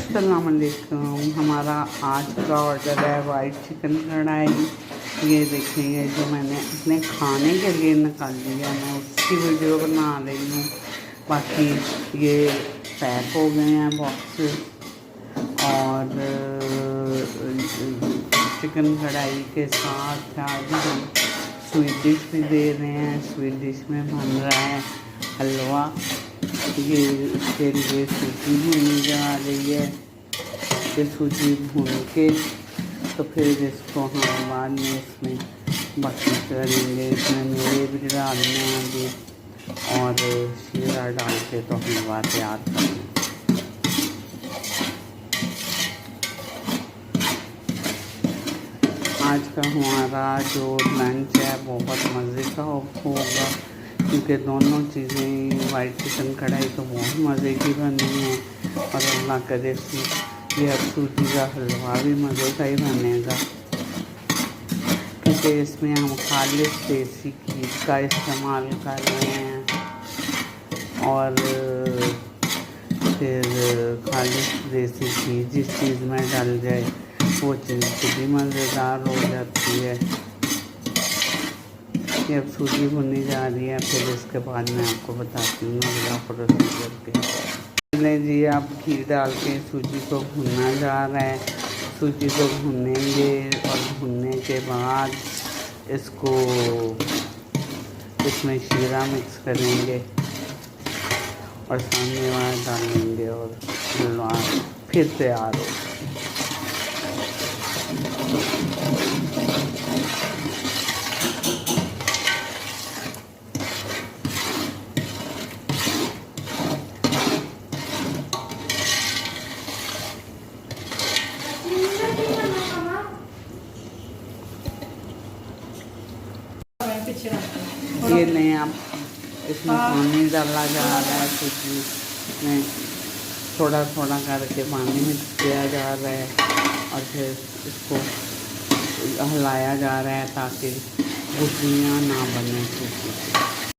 अस्सलाम वालेकुम। हमारा आज का ऑर्डर है वाइट चिकन कढ़ाई। ये देखेंगे जो मैंने अपने खाने के लिए निकाल लिया, मैं उसकी वीडियो बना रही हूँ। बाकी ये पैक हो गए हैं बॉक्स। और चिकन कढ़ाई के साथ आज हम स्वीट डिश भी दे रहे हैं। स्वीट डिश में बन रहा है हलवा। ये इसके लिए सूजी भूनी जा रही है। ये सूजी भून के तो फिर इसको हम बाद में इसमें बाकी करेंगे। इसमें मेवे भी डालने हैं अभी और शीरा डाल के तो हलवा तैयार करेंगे। आज का हमारा जो लंच है बहुत मज़े का होगा, क्योंकि दोनों चीज़ें वाइट चिकन कढ़ाई तो बहुत मज़े की बनी है और अल्लाह करे ये अब सूजी का हलवा भी मज़े का ही बनेगा, क्योंकि इसमें हम खालिश देसी घी का इस्तेमाल कर रहे हैं। और फिर खालिश देसी घी जिस चीज़ में डल जाए वो चीज़ भी मज़ेदार हो जाती है। ये अब सूजी भुनी जा रही है, फिर इसके बाद मैं आपको बताती हूँ अगला प्रोसीजर के। पहले जी आप घी डाल के सूजी को भुनना जा रहा है। सूजी को भुनेंगे और भुनने के बाद इसमें शीरा मिक्स करेंगे और सामने वाला डालेंगे और हलवा फिर तैयार हो। ये नहीं आप इसमें पानी डाला जा रहा है, सूजी में थोड़ा थोड़ा करके पानी मिक्स किया जा रहा है और फिर इसको हिलाया जा रहा है ताकि गुठलियाँ ना बने सूजी।